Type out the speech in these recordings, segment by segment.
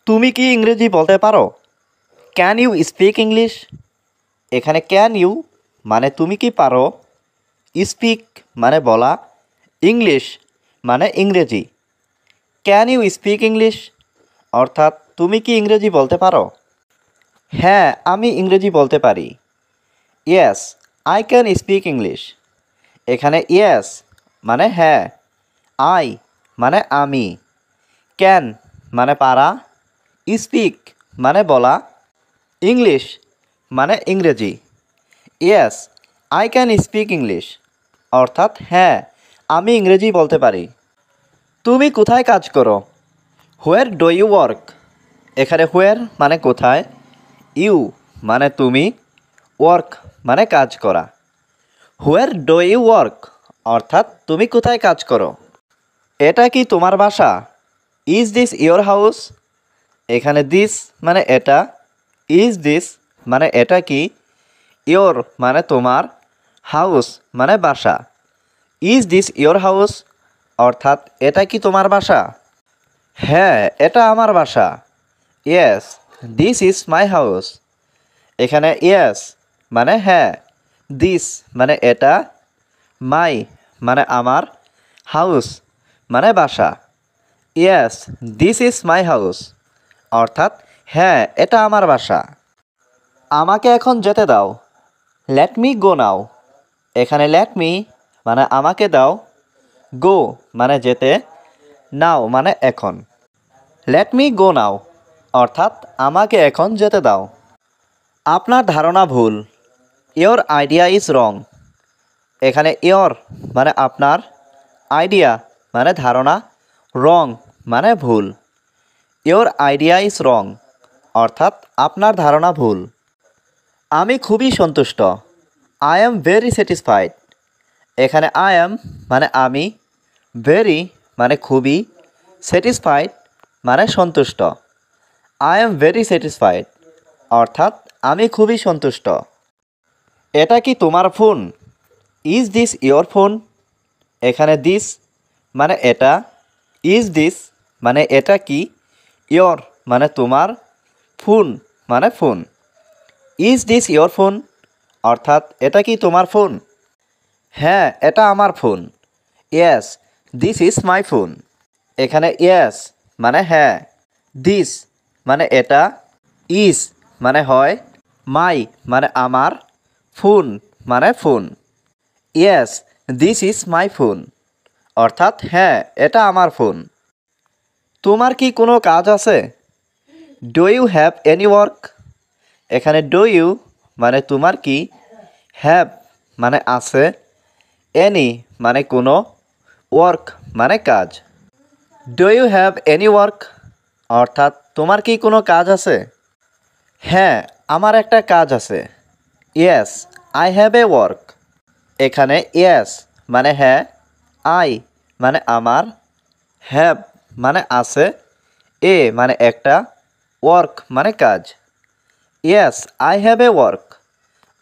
তুমি কি ইংরেজি বলতে পারো? Can you speak English? এখানে ক্যান ইউ মানে তুমি কি পারো, স্পিক মানে বলা, ইংলিশ মানে ইংরেজি। ক্যান ইউ স্পিক ইংলিশ অর্থাৎ তুমি কি ইংরেজি বলতে পারো? হ্যাঁ, আমি ইংরেজি বলতে পারি। Yes, I can speak English. এখানে ইয়েস মানে হ্যাঁ, আই মানে আমি, ক্যান মানে পারা, স্পিক মানে বলা, ইংলিশ মানে ইংরেজি। Yes, I can speak English অর্থাৎ হ্যাঁ, আমি ইংরেজি বলতে পারি। তুমি কোথায় কাজ করো? Where do you work? এখানে হোয়ার মানে কোথায়, ইউ মানে তুমি, ওয়ার্ক মানে কাজ করা। হোয়ার ডু ইউ ওয়ার্ক অর্থাৎ তুমি কোথায় কাজ করো? এটা কি তোমার বাসা? Is this your house? এখানে দিস মানে এটা, ইজ দিস মানে এটা কি, ইয়োর মানে তোমার, হাউস মানে বাসা। ইজ দিস ইয়োর হাউস অর্থাৎ এটা কি তোমার বাসা? হ্যাঁ, এটা আমার বাসা। Yes, this is my house. এখানে ইয়েস মানে হ্যাঁ, দিস মানে এটা, মাই মানে আমার, হাউস মানে বাসা। Yes, this is my house অর্থাৎ হ্যাঁ, এটা আমার বাসা। আমাকে এখন যেতে দাও। লেট মি গো নাও। এখানে লেট মি মানে আমাকে দাও, গো মানে যেতে, নাও মানে এখন। লেট মি গো নাও অর্থাৎ আমাকে এখন যেতে দাও। আপনার ধারণা ভুল। Your idea is wrong. এখানে ইয়োর মানে আপনার, আইডিয়া মানে ধারণা, রং মানে ভুল। ইয়োর আইডিয়া ইজ রং অর্থাৎ আপনার ধারণা ভুল। আমি খুবই সন্তুষ্ট। I am very satisfied. এখানে আই অ্যাম মানে আমি, ভেরি মানে খুবই, স্যাটিসফাইড মানে সন্তুষ্ট। আই অ্যাম ভেরি স্যাটিসফাইড অর্থাৎ আমি খুবই সন্তুষ্ট। এটা কি তোমার phone? Is this your phone? এখানে দিস মানে এটা, ইজ দিস মানে এটা কি, ইয়োর মানে তোমার, ফোন মানে phone. Is this your phone অর্থাৎ এটা কি তোমার ফোন? হ্যাঁ, এটা আমার phone. Yes, this is my phone. এখানে ইয়েস মানে হ্যাঁ, দিস মানে এটা, ইজ মানে হয়, মাই মানে আমার, ফোন মানে phone. Yes, this is my phone অর্থাৎ হ্যাঁ, এটা আমার ফোন। তোমার কি কোনো কাজ আছে? Do you have any work? এখানে ডু ইউ মানে তোমার কি, হ্যাভ মানে আছে, এনি মানে কোনো, ওয়ার্ক মানে কাজ। Do you have any work অর্থাৎ তোমার কি কোনো কাজ আছে? হ্যাঁ, আমার একটা কাজ আছে। Yes, I have a work. এখানে ইয়েস মানে হ্যাঁ, আই মানে আমার, হ্যাভ মানে আছে, এ মানে একটা, ওয়ার্ক মানে কাজ। Yes, I have a work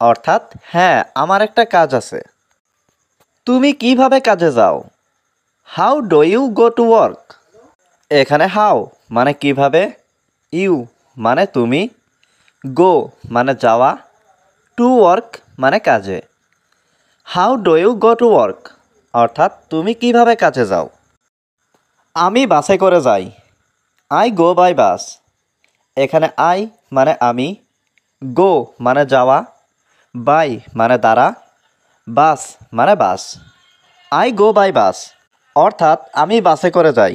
অর্থাৎ হ্যাঁ, আমার একটা কাজ আছে। তুমি কিভাবে কাজে যাও? How do you go to work? এখানে হাউ মানে কিভাবে, ইউ মানে তুমি, গো মানে যাওয়া, টু ওয়ার্ক মানে কাজে। How do you go to work অর্থাৎ তুমি কিভাবে কাজে যাও? আমি বাসে করে যাই। I go by bus. এখানে আই মানে আমি, গো মানে যাওয়া, বাই মানে দ্বারা, বাস মানে বাস। আই গো বাই বাস অর্থাৎ আমি বাসে করে যাই।